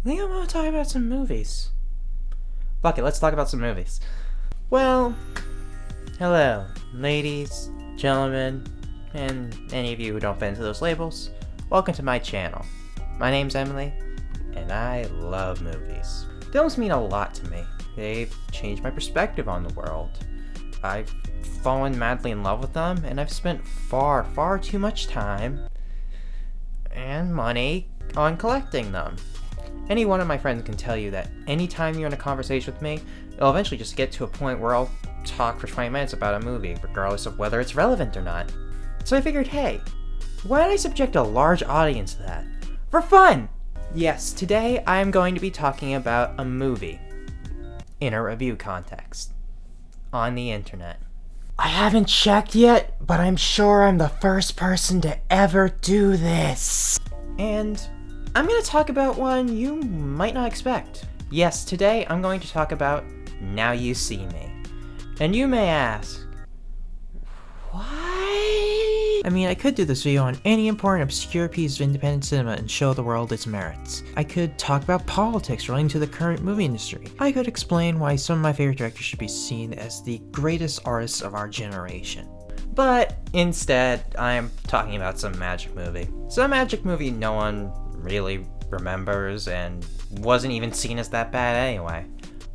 I think I want to talk about some movies. Fuck it, let's talk about some movies. Well, hello, ladies, gentlemen, and any of you who don't fit into those labels. Welcome to my channel. My name's Emily, and I love movies. Films mean a lot to me. They've changed my perspective on the world. I've fallen madly in love with them, and I've spent far, far too much time and money on collecting them. Any one of my friends can tell you that anytime you're in a conversation with me, it'll eventually just get to a point where I'll talk for 20 minutes about a movie, regardless of whether it's relevant or not. So I figured, hey, why don't I subject a large audience to that? For fun! Yes, today I am going to be talking about a movie in a review context on the internet. I haven't checked yet, but I'm sure I'm the first person to ever do this. And I'm going to talk about one you might not expect. Yes, today I'm going to talk about Now You See Me. And you may ask, why? I mean, I could do this video on any important obscure piece of independent cinema and show the world its merits. I could talk about politics relating to the current movie industry. I could explain why some of my favorite directors should be seen as the greatest artists of our generation. But instead, I'm talking about some magic movie. Some magic movie no one really remembers and wasn't even seen as that bad anyway.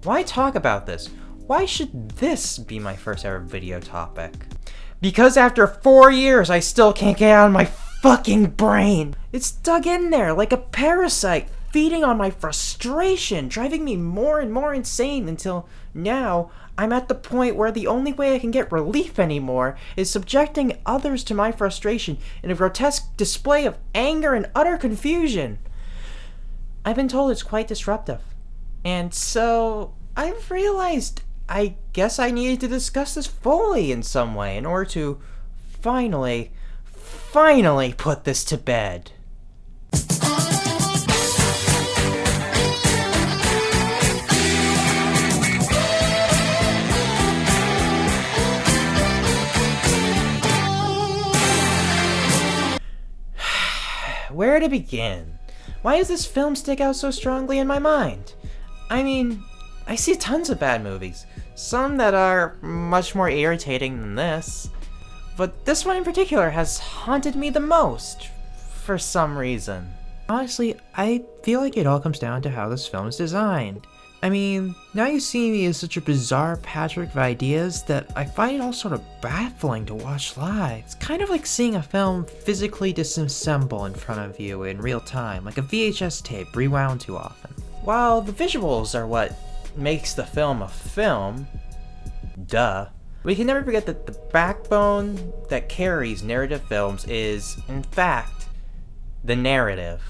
Why talk about this? Why should this be my first ever video topic? Because after 4 years, I still can't get it out of my fucking brain. It's dug in there like a parasite, feeding on my frustration, driving me more and more insane until now I'm at the point where the only way I can get relief anymore is subjecting others to my frustration in a grotesque display of anger and utter confusion. I've been told it's quite disruptive. And so I've realized I guess I needed to discuss this fully in some way in order to finally put this to bed. Where to begin? Why does this film stick out so strongly in my mind? I mean, I see tons of bad movies, some that are much more irritating than this, but this one in particular has haunted me the most, for some reason. Honestly, I feel like it all comes down to how this film is designed. I mean, Now You See Me is such a bizarre patchwork of ideas that I find it all sort of baffling to watch live. It's kind of like seeing a film physically disassemble in front of you in real time, like a VHS tape rewound too often. While the visuals are what makes the film a film, duh, we can never forget that the backbone that carries narrative films is, in fact, the narrative.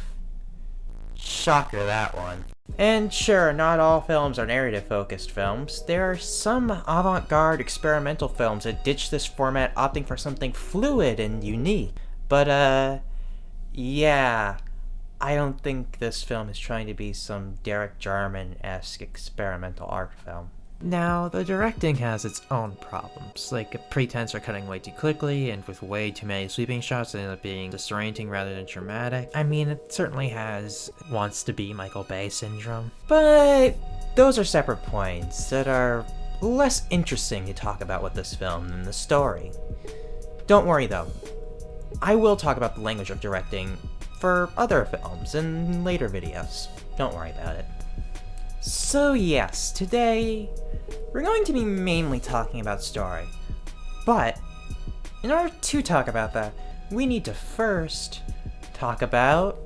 Shocker, that one. And sure, not all films are narrative-focused films. There are some avant-garde experimental films that ditch this format, opting for something fluid and unique. But, yeah, I don't think this film is trying to be some Derek Jarman-esque experimental art film. Now, the directing has its own problems, like a pretense for cutting way too quickly and with way too many sweeping shots that end up being disorienting rather than dramatic. I mean, it certainly wants to be Michael Bay syndrome. But those are separate points that are less interesting to talk about with this film than the story. Don't worry though, I will talk about the language of directing for other films in later videos. Don't worry about it. So yes, today we're going to be mainly talking about story, but in order to talk about that, we need to first talk about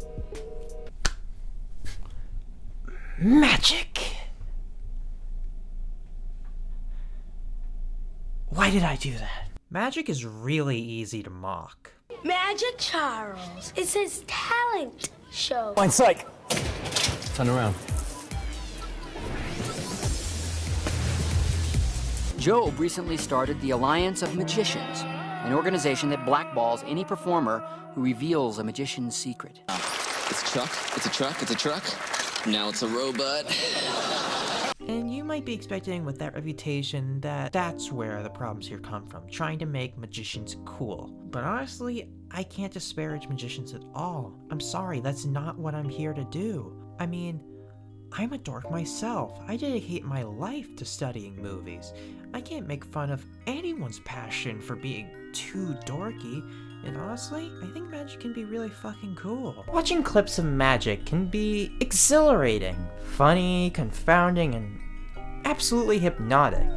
magic. Why did I do that? Magic is really easy to mock. Magic Charles. It says talent show. Fine psych. Turn around. Job recently started the Alliance of Magicians, an organization that blackballs any performer who reveals a magician's secret. It's a truck, it's a truck, it's a truck. Now it's a robot. And you might be expecting with that reputation that that's where the problems here come from, trying to make magicians cool. But honestly, I can't disparage magicians at all. I'm sorry, that's not what I'm here to do. I mean, I'm a dork myself. I dedicate my life to studying movies. I can't make fun of anyone's passion for being too dorky. And honestly, I think magic can be really fucking cool. Watching clips of magic can be exhilarating, funny, confounding, and absolutely hypnotic.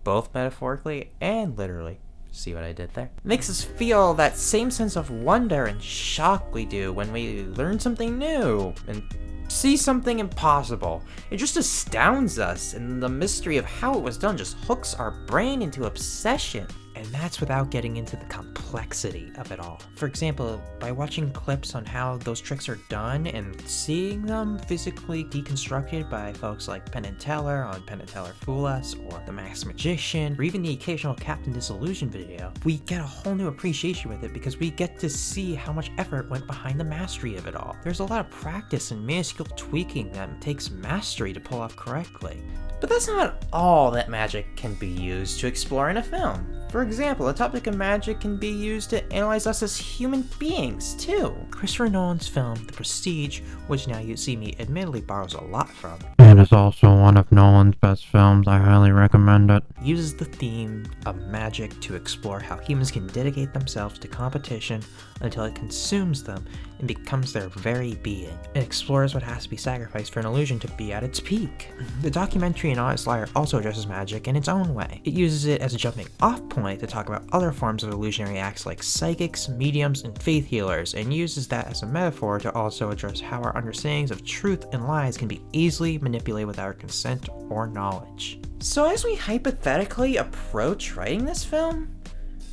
Both metaphorically and literally. See what I did there? Makes us feel that same sense of wonder and shock we do when we learn something new and see something impossible. It just astounds us, and the mystery of how it was done just hooks our brain into obsession. And that's without getting into the complexity of it all. For example, by watching clips on how those tricks are done and seeing them physically deconstructed by folks like Penn and Teller on Penn and Teller Fool Us, or The Masked Magician, or even the occasional Captain Disillusion video, we get a whole new appreciation with it because we get to see how much effort went behind the mastery of it all. There's a lot of practice and minuscule tweaking that takes mastery to pull off correctly. But that's not all that magic can be used to explore in a film. For example, the topic of magic can be used to analyze us as human beings, too. Christopher Nolan's film, The Prestige, which now you see me admittedly borrows a lot from, It is also one of Nolan's best films. I highly recommend it. uses the theme of magic to explore how humans can dedicate themselves to competition until it consumes them and becomes their very being. It explores what has to be sacrificed for an illusion to be at its peak. The documentary An Honest Liar also addresses magic in its own way. It uses it as a jumping off point to talk about other forms of illusionary acts like psychics, mediums, and faith healers, and uses that as a metaphor to also address how our understandings of truth and lies can be easily manipulated without our consent or knowledge. So as we hypothetically approach writing this film,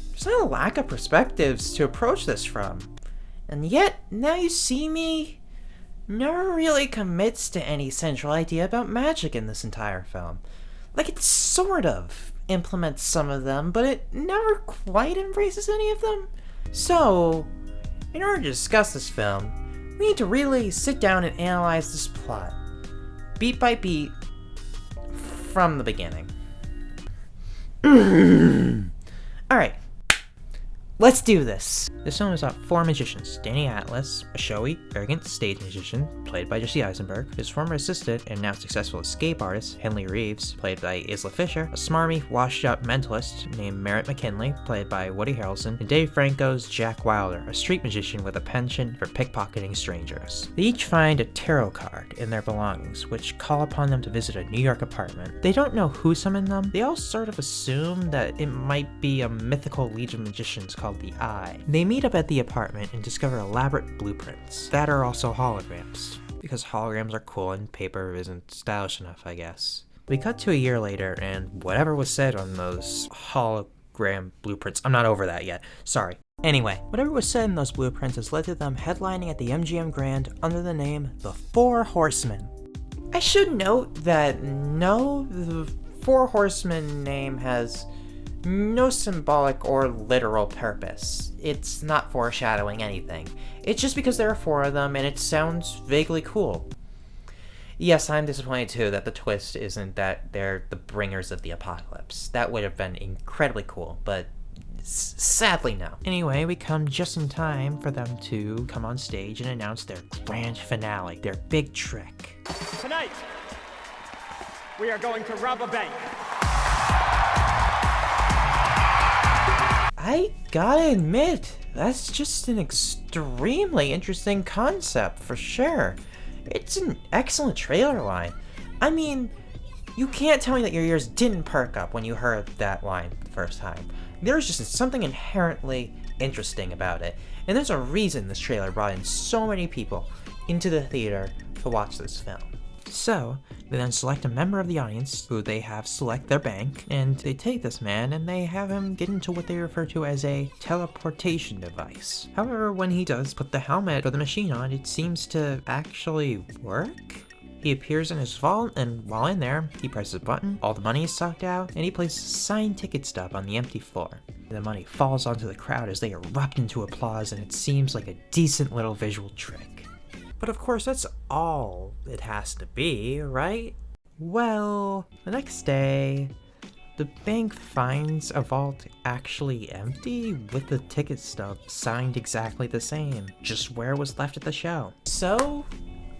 there's not a lack of perspectives to approach this from. And yet, Now You See Me never really commits to any central idea about magic in this entire film. Like, it sort of implements some of them, but it never quite embraces any of them. So, in order to discuss this film, we need to really sit down and analyze this plot, beat by beat, from the beginning. Alright, let's do this. This film is about four magicians: Danny Atlas, a showy, arrogant stage magician, played by Jesse Eisenberg, his former assistant and now successful escape artist, Henley Reeves, played by Isla Fisher, a smarmy, washed-up mentalist named Merritt McKinley, played by Woody Harrelson, and Dave Franco's Jack Wilder, a street magician with a penchant for pickpocketing strangers. They each find a tarot card in their belongings, which call upon them to visit a New York apartment. They don't know who summoned them. They all sort of assume that it might be a mythical legion of magicians called the Eye. They meet up at the apartment and discover elaborate blueprints that are also holograms, because holograms are cool and paper isn't stylish enough, I guess. We cut to a year later, and whatever was said on those hologram blueprints, I'm not over that yet, sorry. Anyway, whatever was said in those blueprints has led to them headlining at the MGM Grand under the name The Four Horsemen. I should note that the Four Horsemen name has no symbolic or literal purpose. It's not foreshadowing anything. It's just because there are four of them and it sounds vaguely cool. Yes, I'm disappointed too that the twist isn't that they're the bringers of the apocalypse. That would have been incredibly cool, but sadly no. Anyway, we come just in time for them to come on stage and announce their grand finale, their big trick. Tonight, we are going to rob a bank. I gotta admit, that's just an extremely interesting concept for sure. It's an excellent trailer line. I mean, you can't tell me that your ears didn't perk up when you heard that line the first time. There's just something inherently interesting about it, and there's a reason this trailer brought in so many people into the theater to watch this film. So, they then select a member of the audience who they have select their bank, and they take this man and they have him get into what they refer to as a teleportation device. However, when he does put the helmet or the machine on, it seems to actually work. He appears in his vault, and while in there, he presses a button, all the money is sucked out, and he places a signed ticket stub on the empty floor. The money falls onto the crowd as they erupt into applause, and it seems like a decent little visual trick. But of course, that's all it has to be, right? Well, the next day, the bank finds a vault actually empty with the ticket stub signed exactly the same, just where it was left at the show. So,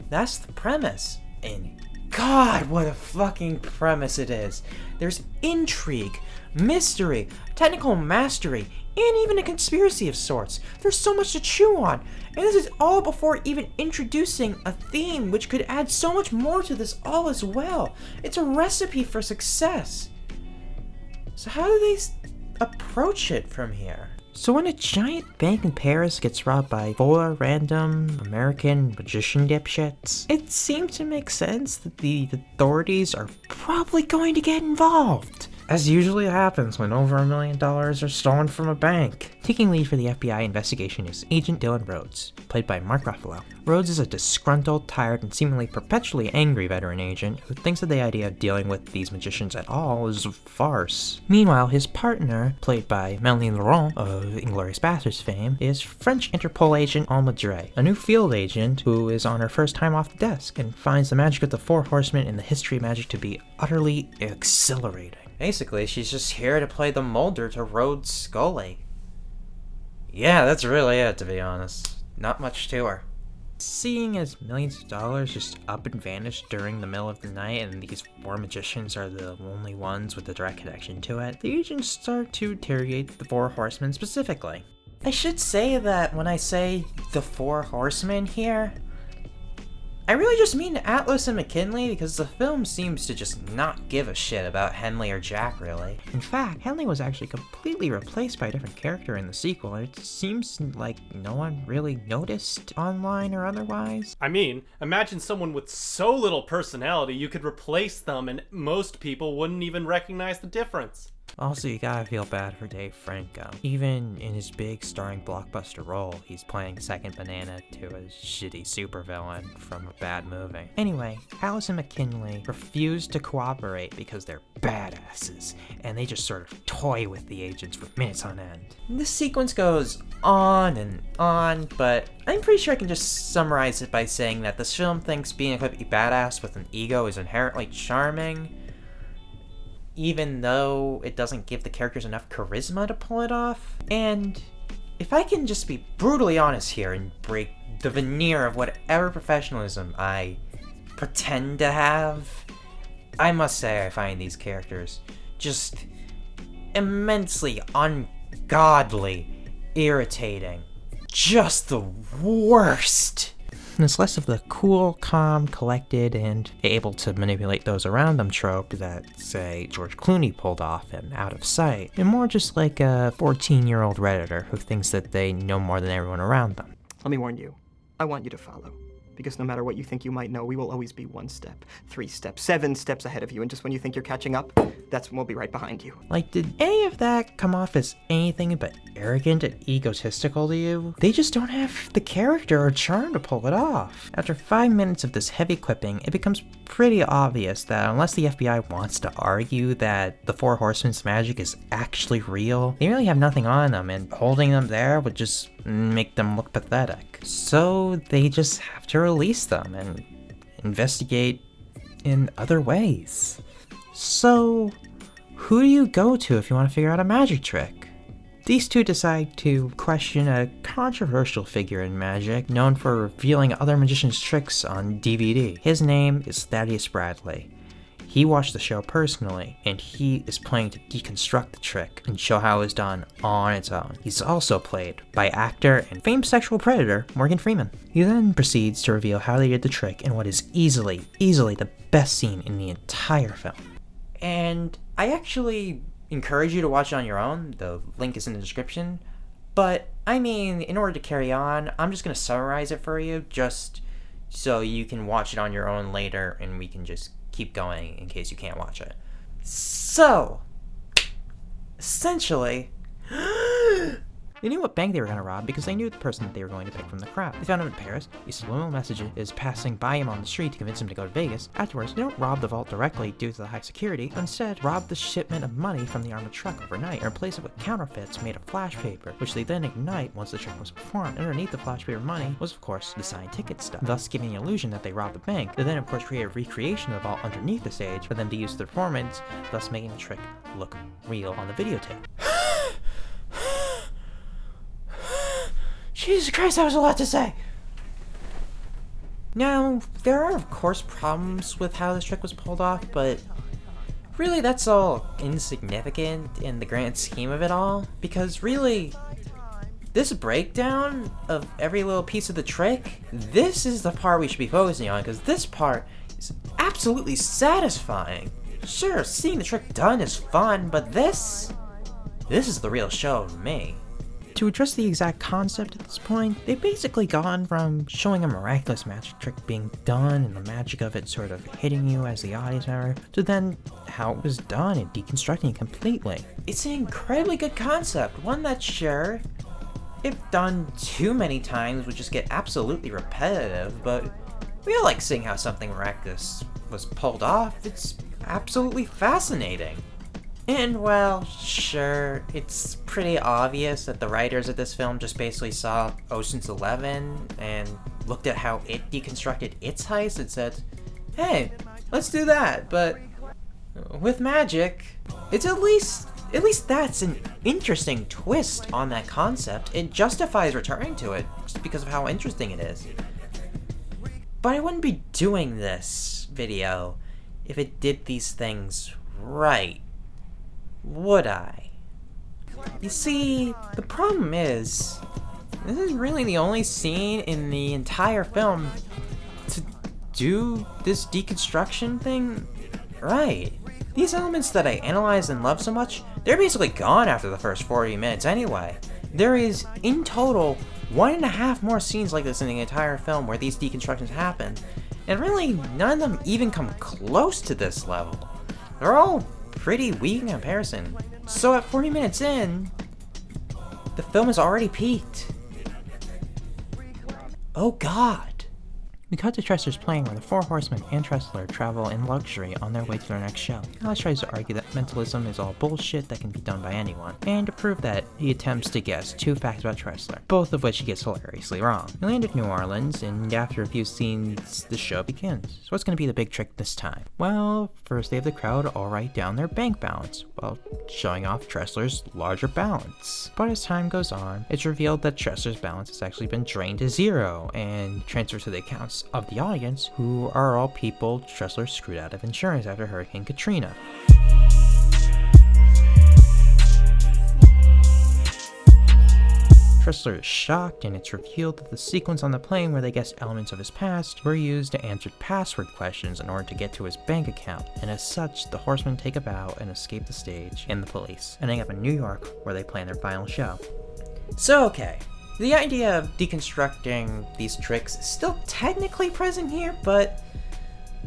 that's the premise. And God, what a fucking premise it is. There's intrigue, mystery, technical mastery, and even a conspiracy of sorts. There's so much to chew on. And this is all before even introducing a theme which could add so much more to this all as well. It's a recipe for success. So how do they approach it from here? So when a giant bank in Paris gets robbed by 4 random American magician dipshits, it seems to make sense that the authorities are probably going to get involved. As usually happens when over $1 million are stolen from a bank. Taking lead for the FBI investigation is Agent Dylan Rhodes, played by Mark Ruffalo. Rhodes is a disgruntled, tired, and seemingly perpetually angry veteran agent who thinks that the idea of dealing with these magicians at all is a farce. Meanwhile, his partner, played by Melanie Laurent of Inglourious Basterds fame, is French Interpol agent Alma Dre, a new field agent who is on her first time off the desk and finds the magic of the 4 horsemen and the history of magic to be utterly exhilarating. Basically, she's just here to play the Mulder to Rhodes' Scully. Yeah, that's really it, to be honest. Not much to her. Seeing as millions of dollars just up and vanish during the middle of the night and these 4 magicians are the only ones with a direct connection to it, the agents start to interrogate the 4 horsemen specifically. I should say that when I say the 4 horsemen here, I really just mean Atlas and McKinley because the film seems to just not give a shit about Henley or Jack, really. In fact, Henley was actually completely replaced by a different character in the sequel, and it seems like no one really noticed online or otherwise. I mean, imagine someone with so little personality you could replace them and most people wouldn't even recognize the difference. Also, you gotta feel bad for Dave Franco. Even in his big starring blockbuster role, he's playing second banana to a shitty supervillain from a bad movie. Anyway, Alice and McKinley refuse to cooperate because they're badasses, and they just sort of toy with the agents for minutes on end. This sequence goes on and on, but I'm pretty sure I can just summarize it by saying that this film thinks being a quippy badass with an ego is inherently charming, even though it doesn't give the characters enough charisma to pull it off. And if I can just be brutally honest here and break the veneer of whatever professionalism I pretend to have, I must say I find these characters just immensely ungodly, irritating, just the worst. And it's less of the cool, calm, collected, and able to manipulate those around them trope that, say, George Clooney pulled off in Out of Sight, and more just like a 14-year-old Redditor who thinks that they know more than everyone around them. Let me warn you, I want you to follow. Because no matter what you think you might know, we will always be 1 step, 3 steps, 7 steps ahead of you, and just when you think you're catching up, that's when we'll be right behind you. Like, did any of that come off as anything but arrogant and egotistical to you? They just don't have the character or charm to pull it off. After 5 minutes of this heavy quipping, it becomes pretty obvious that unless the FBI wants to argue that the 4 Horsemen's magic is actually real, they really have nothing on them, and holding them there would just make them look pathetic. So they just have to release them and investigate in other ways. So, who do you go to if you want to figure out a magic trick? These two decide to question a controversial figure in magic known for revealing other magicians' tricks on DVD. His name is Thaddeus Bradley. He watched the show personally, and he is planning to deconstruct the trick and show how it was done on its own. He's also played by actor and famed sexual predator Morgan Freeman. He then proceeds to reveal how they did the trick in what is easily the best scene in the entire film. And I actually encourage you to watch it on your own. The link is in the description. But, I mean, in order to carry on, I'm just going to summarize it for you, just so you can watch it on your own later, and we can just keep going in case you can't watch it. So, essentially, they knew what bank they were going to rob because they knew the person that they were going to pick from the crowd. They found him in Paris. A subliminal message is passing by him on the street to convince him to go to Vegas. Afterwards, they don't rob the vault directly due to the high security, but instead rob the shipment of money from the armored truck overnight and replace it with counterfeits made of flash paper, which they then ignite once the trick was performed. Underneath the flash paper money was, of course, the signed ticket stuff, thus giving the illusion that they robbed the bank. They then, of course, create a recreation of the vault underneath the stage for them to use their performance, thus making the trick look real on the videotape. Jesus Christ, that was a lot to say! Now, there are of course problems with how this trick was pulled off, but really that's all insignificant in the grand scheme of it all, because really, this breakdown of every little piece of the trick, this is the part we should be focusing on, because this part is absolutely satisfying. Sure, seeing the trick done is fun, but this is the real show to me. To address the exact concept at this point, they've basically gone from showing a miraculous magic trick being done and the magic of it sort of hitting you as the audience member, to then how it was done and deconstructing it completely. It's an incredibly good concept, one that sure, if done too many times, would just get absolutely repetitive, but we all like seeing how something miraculous was pulled off. It's absolutely fascinating. And well, sure, it's pretty obvious that the writers of this film just basically saw Ocean's 11 and looked at how it deconstructed its heist and said, hey, let's do that, but with magic. It's at least that's an interesting twist on that concept. It justifies returning to it just because of how interesting it is. But I wouldn't be doing this video if it did these things right. Would I? You see, the problem is, this is really the only scene in the entire film to do this deconstruction thing right. These elements that I analyze and love so much, they're basically gone after the first 40 minutes anyway. There is, in total, 1.5 more scenes like this in the entire film where these deconstructions happen, and really none of them even come close to this level. They're all pretty weak in comparison. So at 40 minutes in, the film has already peaked. Oh god. We cut to Tressler's plane where the four horsemen and Tressler travel in luxury on their way to their next show. Alice tries to argue that mentalism is all bullshit that can be done by anyone, and to prove that, he attempts to guess 2 facts about Tressler, both of which he gets hilariously wrong. We land at New Orleans, and after a few scenes, the show begins. So what's going to be the big trick this time? Well, first they have the crowd all write down their bank balance, while showing off Tressler's larger balance. But as time goes on, it's revealed that Tressler's balance has actually been drained to 0, and transferred to the accounts of the audience, who are all people Tressler screwed out of insurance after Hurricane Katrina. Tressler is shocked, and it's revealed that the sequence on the plane where they guessed elements of his past were used to answer password questions in order to get to his bank account, and as such, the horsemen take a bow and escape the stage and the police, ending up in New York where they plan their final show. So okay, the idea of deconstructing these tricks is still technically present here, but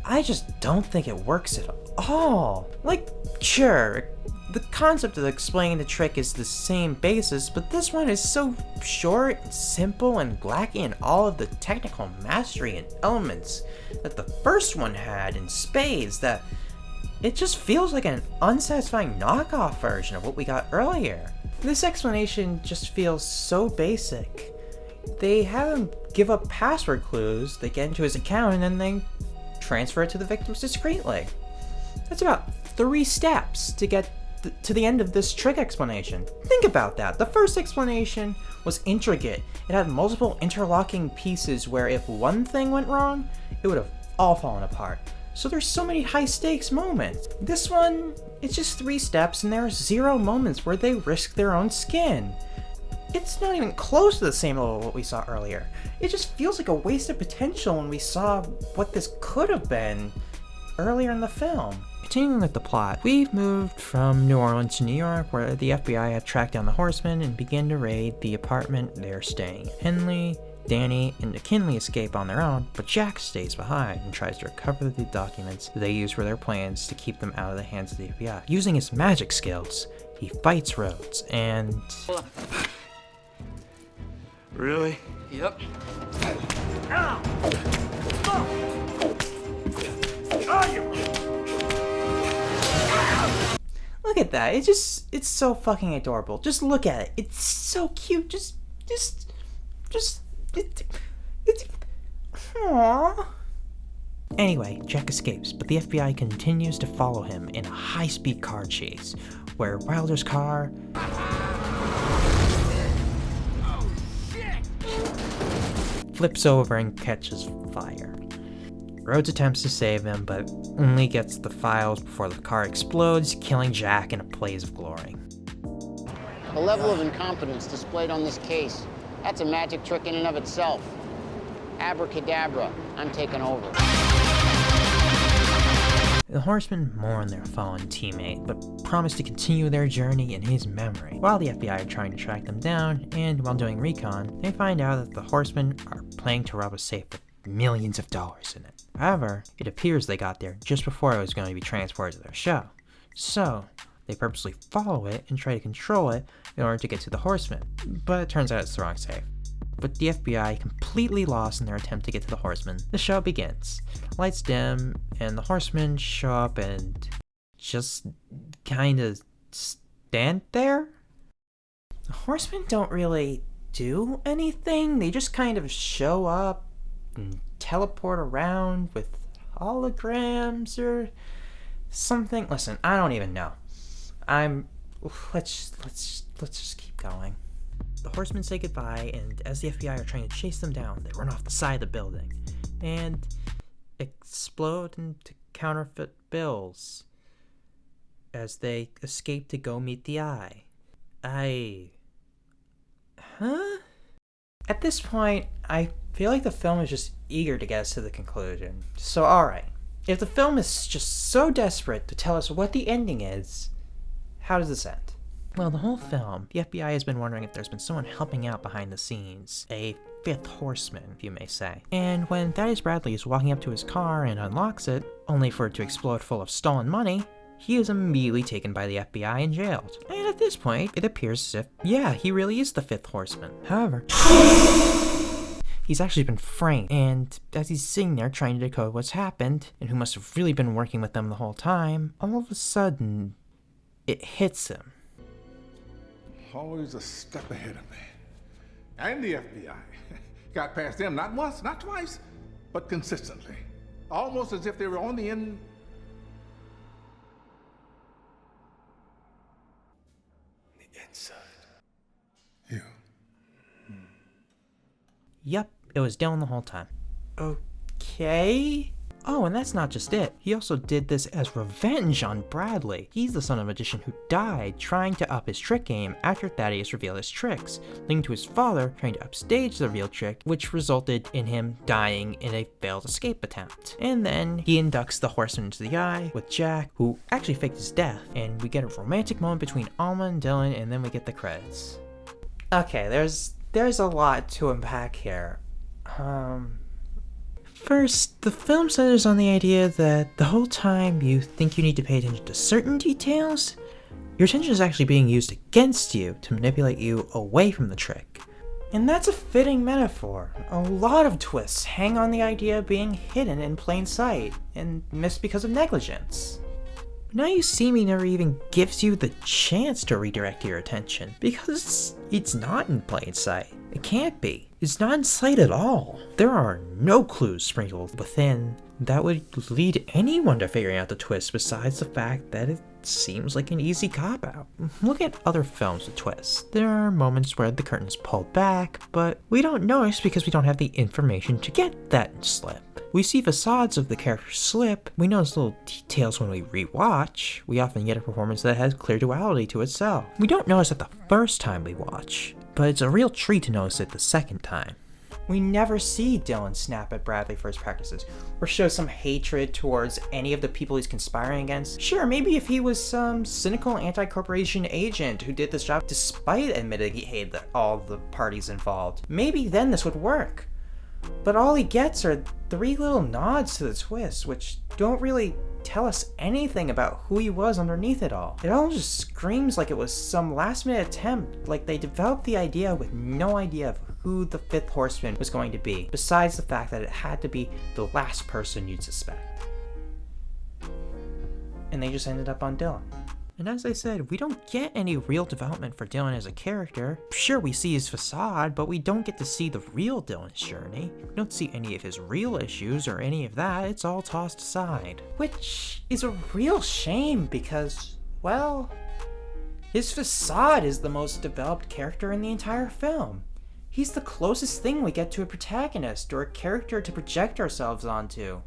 I just don't think it works at all. Like, sure, the concept of explaining the trick is the same basis, but this one is so short, simple, and lacking in all of the technical mastery and elements that the first one had in spades that it just feels like an unsatisfying knockoff version of what we got earlier. This explanation just feels so basic. They have him give up password clues, they get into his account, and then they transfer it to the victims discreetly. That's about 3 steps to get to the end of this trick explanation. Think about that. The first explanation was intricate. It had multiple interlocking pieces where if one thing went wrong, it would have all fallen apart. So there's so many high stakes moments. This one, it's just 3 steps and there are 0 moments where they risk their own skin. It's not even close to the same level of what we saw earlier. It just feels like a wasted potential when we saw what this could have been earlier in the film. Continuing with the plot, we've moved from New Orleans to New York, where the FBI have tracked down the horsemen and begin to raid the apartment they're staying in. Henley, Danny, and McKinley escape on their own, but Jack stays behind and tries to recover the documents they use for their plans to keep them out of the hands of the FBI. Using his magic skills, he fights Rhodes and... Really? Yep. Look at that. It's so fucking adorable. Just look at it. It's so cute. Aww. Anyway, Jack escapes, but the FBI continues to follow him in a high-speed car chase, where Wilder's car flips over and catches fire. Rhodes attempts to save him, but only gets the files before the car explodes, killing Jack in a blaze of glory. The level of incompetence displayed on this case, that's a magic trick in and of itself. Abracadabra, I'm taking over. The Horsemen mourn their fallen teammate, but promise to continue their journey in his memory. While the FBI are trying to track them down, and while doing recon, they find out that the Horsemen are planning to rob a safe with millions of dollars in it. However, it appears they got there just before it was going to be transported to their show. So, they purposely follow it and try to control it in order to get to the Horsemen, but it turns out it's the wrong safe. With the FBI completely lost in their attempt to get to the Horsemen, the show begins. Lights dim, and the Horsemen show up and just kinda stand there? The Horsemen don't really do anything, they just kind of show up and teleport around with holograms or something. Listen, I don't even know. Let's just keep going. The Horsemen say goodbye, and as the FBI are trying to chase them down, they run off the side of the building and explode into counterfeit bills as they escape to go meet the Eye. At this point, I feel like the film is just eager to get us to the conclusion. So alright, if the film is just so desperate to tell us what the ending is, how does this end? Well, the whole film, the FBI has been wondering if there's been someone helping out behind the scenes. A fifth horseman, if you may say. And when Thaddeus Bradley is walking up to his car and unlocks it, only for it to explode full of stolen money, he is immediately taken by the FBI and jailed. And at this point, it appears as if, yeah, he really is the fifth horseman. However, he's actually been framed, and as he's sitting there trying to decode what's happened, and who must have really been working with them the whole time, all of a sudden, it hits him. Always a step ahead of me. And the FBI. Got past them not once, not twice, but consistently. Almost as if they were on the inside. You. Yep, it was Dylan the whole time. Okay. Oh, and that's not just it. He also did this as revenge on Bradley. He's the son of a magician who died trying to up his trick game after Thaddeus revealed his tricks, leading to his father trying to upstage the real trick, which resulted in him dying in a failed escape attempt. And then he inducts the Horseman into the Eye with Jack, who actually faked his death, and we get a romantic moment between Alma and Dylan, and then we get the credits. Okay, there's a lot to unpack here. First, the film centers on the idea that the whole time you think you need to pay attention to certain details, your attention is actually being used against you to manipulate you away from the trick. And that's a fitting metaphor. A lot of twists hang on the idea of being hidden in plain sight and missed because of negligence. Now You See Me never even gives you the chance to redirect your attention, because it's not in plain sight. It can't be. It's not in sight at all. There are no clues sprinkled within that would lead anyone to figuring out the twist besides the fact that it seems like an easy cop-out. Look at other films with twists. There are moments where the curtain's pulled back, but we don't notice because we don't have the information to get that slip. We see facades of the character slip, we notice little details when we rewatch, we often get a performance that has clear duality to itself. We don't notice it the first time we watch, but it's a real treat to notice it the second time. We never see Dylan snap at Bradley for his practices, or show some hatred towards any of the people he's conspiring against. Sure, maybe if he was some cynical anti-corporation agent who did this job despite admitting he hated all the parties involved, maybe then this would work. But all he gets are 3 little nods to the twist, which don't really tell us anything about who he was underneath it all. It all just screams like it was some last-minute attempt, like they developed the idea with no idea of who the fifth horseman was going to be, besides the fact that it had to be the last person you'd suspect. And they just ended up on Dylan. And as I said, we don't get any real development for Dylan as a character. Sure, we see his facade, but we don't get to see the real Dylan's journey. We don't see any of his real issues or any of that, it's all tossed aside. Which is a real shame because, well, his facade is the most developed character in the entire film. He's the closest thing we get to a protagonist or a character to project ourselves onto.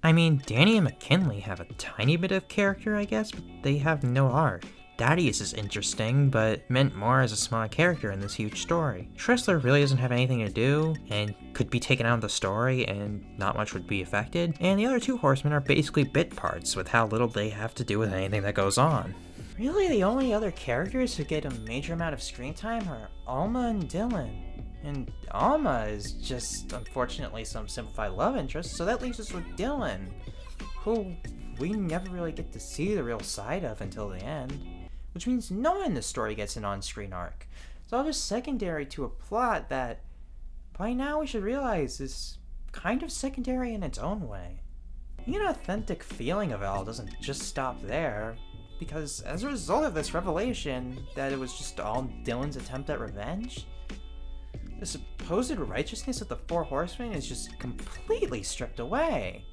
I mean, Danny and McKinley have a tiny bit of character, I guess, but they have no arc. Thaddeus is interesting, but meant more as a small character in this huge story. Tressler really doesn't have anything to do, and could be taken out of the story, and not much would be affected. And the other two horsemen are basically bit parts, with how little they have to do with anything that goes on. Really, the only other characters who get a major amount of screen time are Alma and Dylan. And Alma is just, unfortunately, some simplified love interest, so that leaves us with Dylan, who we never really get to see the real side of until the end. Which means no one in the story gets an on-screen arc. It's all just secondary to a plot that, by now we should realize, is kind of secondary in its own way. The authentic feeling of it all doesn't just stop there, because as a result of this revelation that it was just all Dylan's attempt at revenge, the supposed righteousness of the Four Horsemen is just completely stripped away.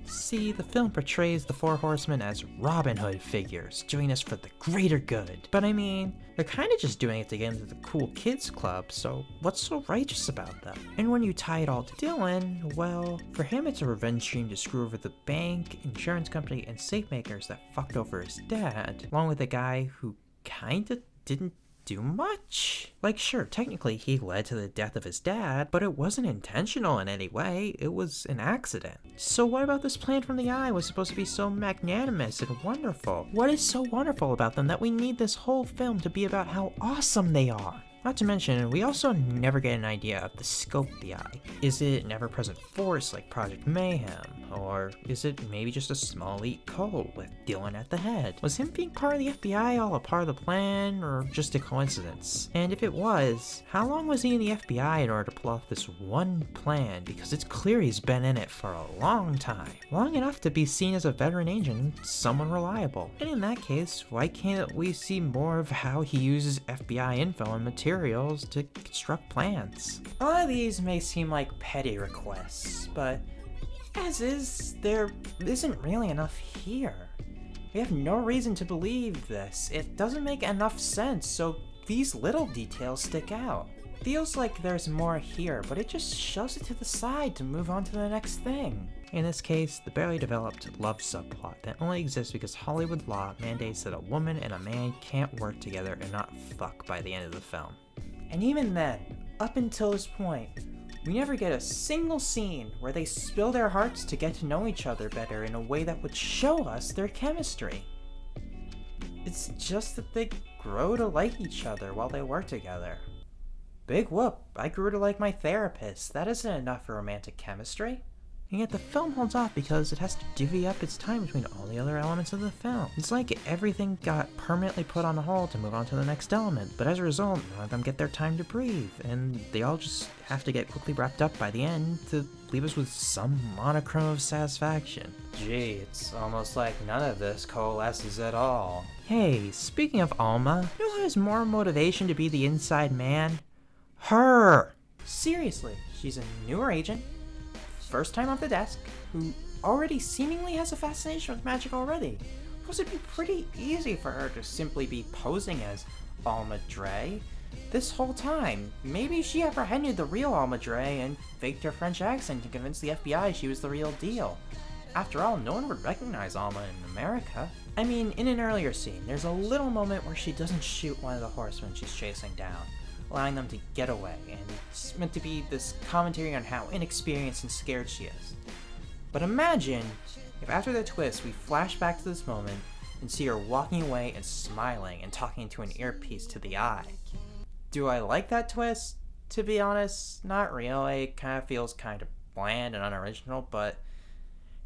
See, the film portrays the Four Horsemen as Robin Hood figures, doing this for the greater good. But I mean, they're kinda just doing it to get into the cool kids club, so what's so righteous about them? And when you tie it all to Dylan, well, for him it's a revenge scheme to screw over the bank, insurance company, and safe makers that fucked over his dad, along with a guy who kinda didn't do much. Like, sure, technically he led to the death of his dad, but it wasn't intentional in any way, it was an accident. So what about this plan from the Eye was supposed to be so magnanimous and wonderful? What is so wonderful about them that we need this whole film to be about how awesome they are? Not to mention, we also never get an idea of the scope of the Eye. Is it an ever-present force like Project Mayhem? Or is it maybe just a small elite cult with Dylan at the head? Was him being part of the FBI all a part of the plan, or just a coincidence? And if it was, how long was he in the FBI in order to pull off this one plan? Because it's clear he's been in it for a long time. Long enough to be seen as a veteran agent, someone reliable. And in that case, why can't we see more of how he uses FBI info and materials to construct plans? A lot of these may seem like petty requests, but as is, there isn't really enough here. We have no reason to believe this. It doesn't make enough sense, so these little details stick out. Feels like there's more here, but it just shoves it to the side to move on to the next thing. In this case, the barely developed love subplot that only exists because Hollywood law mandates that a woman and a man can't work together and not fuck by the end of the film. And even then, up until this point, we never get a single scene where they spill their hearts to get to know each other better in a way that would show us their chemistry. It's just that they grow to like each other while they work together. Big whoop, I grew to like my therapist. That isn't enough for romantic chemistry. And yet the film holds off because it has to divvy up its time between all the other elements of the film. It's like everything got permanently put on hold to move on to the next element, but as a result, none of them get their time to breathe, and they all just have to get quickly wrapped up by the end to leave us with some monochrome of satisfaction. Gee, it's almost like none of this coalesces at all. Hey, speaking of Alma, you know who has more motivation to be the inside man? Her! Seriously, she's a newer agent, first time off the desk, who already seemingly has a fascination with magic already. Plus, it'd be pretty easy for her to simply be posing as Alma Dre this whole time. Maybe she apprehended the real Alma Dre and faked her French accent to convince the FBI she was the real deal. After all, no one would recognize Alma in America. I mean, in an earlier scene, there's a little moment where she doesn't shoot one of the horsemen she's chasing down, allowing them to get away, and it's meant to be this commentary on how inexperienced and scared she is. But imagine if after the twist we flash back to this moment and see her walking away and smiling and talking to an earpiece to the Eye. Do I like that twist? To be honest, not really. It kind of feels kind of bland and unoriginal, but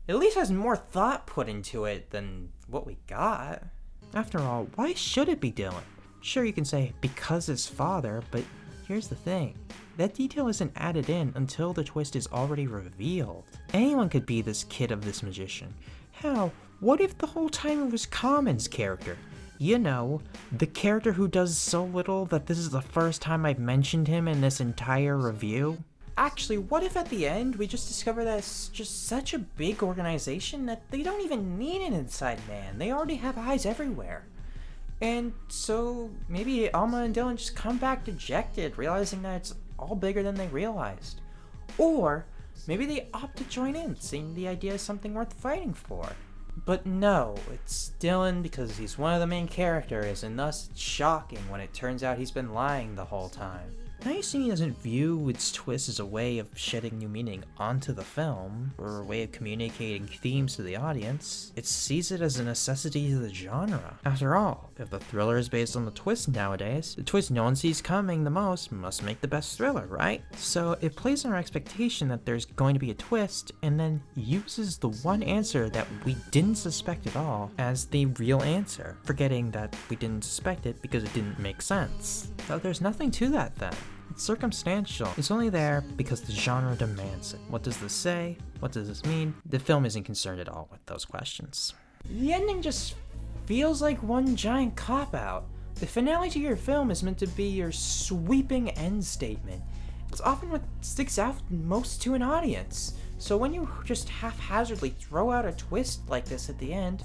it at least has more thought put into it than what we got. After all, why should it be Dylan? Sure, you can say because his father, but here's the thing. That detail isn't added in until the twist is already revealed. Anyone could be this kid of this magician. Hell, what if the whole time it was Common's character? You know, the character who does so little that this is the first time I've mentioned him in this entire review? Actually, what if at the end we just discover that it's just such a big organization that they don't even need an inside man. They already have eyes everywhere. And so maybe Alma and Dylan just come back dejected, realizing that it's all bigger than they realized. Or Maybe they opt to join in, seeing the idea as something worth fighting for. But no, it's Dylan because he's one of the main characters, and thus it's shocking when it turns out he's been lying the whole time. Now you see he doesn't view its twist as a way of shedding new meaning onto the film, or a way of communicating themes to the audience. It sees it as a necessity to the genre. After all, if the thriller is based on the twist nowadays, the twist no one sees coming the most must make the best thriller, right? So it plays on our expectation that there's going to be a twist, and then uses the one answer that we didn't suspect at all as the real answer, forgetting that we didn't suspect it because it didn't make sense. So there's nothing to that then. It's circumstantial. It's only there because the genre demands it. What does this say? What does this mean? The film isn't concerned at all with those questions. The ending just feels like one giant cop-out. The finale to your film is meant to be your sweeping end statement. It's often what sticks out most to an audience. So when you just haphazardly throw out a twist like this at the end,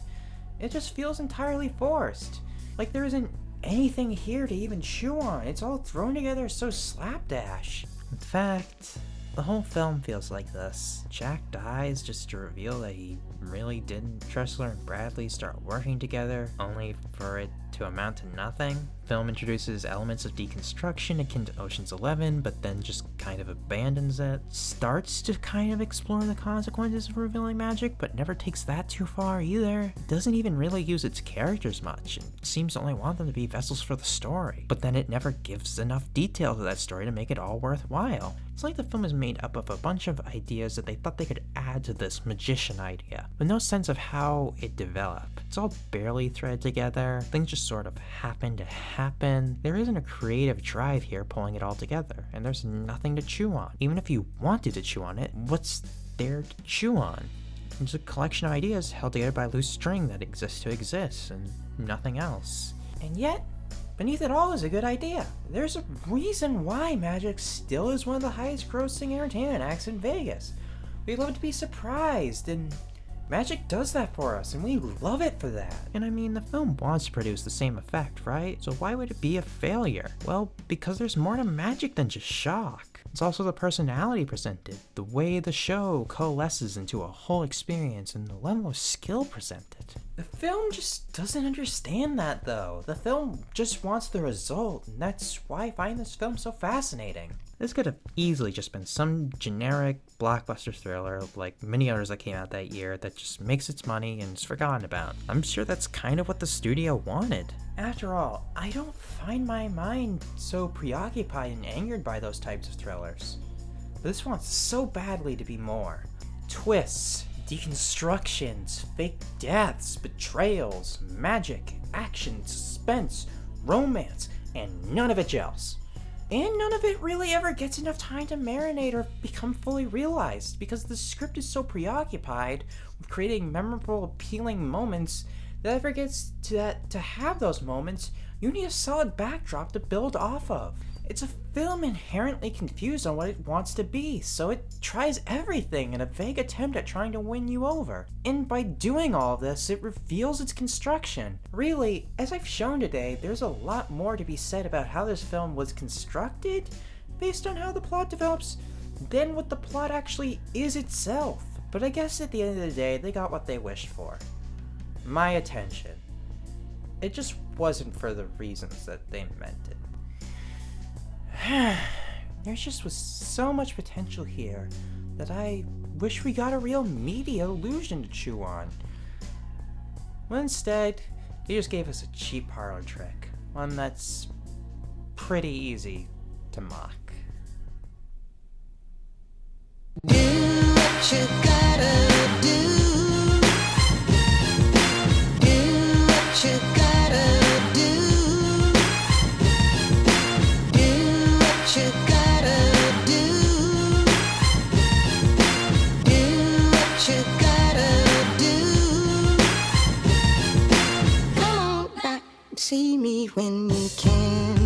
it just feels entirely forced. Like there isn't anything here to even chew on. It's all thrown together so slapdash. In fact, the whole film feels like this. Jack dies just to reveal that he really didn't. Tressler and Bradley start working together, only for it to amount to nothing. Film introduces elements of deconstruction akin to Ocean's 11, but then just kind of abandons it. Starts to kind of explore the consequences of revealing magic, but never takes that too far either. It doesn't even really use its characters much, and seems to only want them to be vessels for the story. But then it never gives enough detail to that story to make it all worthwhile. It's like the film is made up of a bunch of ideas that they thought they could add to this magician idea, with no sense of how it developed. It's all barely threaded together. Things just sort of happen to happen. There isn't a creative drive here pulling it all together, and there's nothing to chew on. Even if you wanted to chew on it, what's there to chew on? It's a collection of ideas held together by loose string that exists to exist, and nothing else. And yet, beneath it all is a good idea. There's a reason why magic still is one of the highest grossing entertainment acts in Vegas. We love to be surprised, and magic does that for us, and we love it for that. And I mean, the film wants to produce the same effect, right? So why would it be a failure? Well, because there's more to magic than just shock. It's also the personality presented, the way the show coalesces into a whole experience, and the level of skill presented. The film just doesn't understand that, though. The film just wants the result, and that's why I find this film so fascinating. This could have easily just been some generic blockbuster thriller like many others that came out that year that just makes its money and is forgotten about. I'm sure that's kind of what the studio wanted. After all, I don't find my mind so preoccupied and angered by those types of thrillers. But this wants so badly to be more. Twists, deconstructions, fake deaths, betrayals, magic, action, suspense, romance, and none of it gels. And none of it really ever gets enough time to marinate or become fully realized, because the script is so preoccupied with creating memorable, appealing moments that ever gets to have those moments, you need a solid backdrop to build off of. It's a film inherently confused on what it wants to be, so it tries everything in a vague attempt at trying to win you over. And by doing all this, it reveals its construction. Really, as I've shown today, there's a lot more to be said about how this film was constructed based on how the plot develops than what the plot actually is itself. But I guess at the end of the day, they got what they wished for. My attention. It just wasn't for the reasons that they meant it. There just was so much potential here that I wish we got a real meaty illusion to chew on. But instead, they just gave us a cheap parlor trick, one that's pretty easy to mock. Do what you gotta do. Do what you gotta do. Do what you gotta do. Do what you gotta do. Come on back and see me when you can.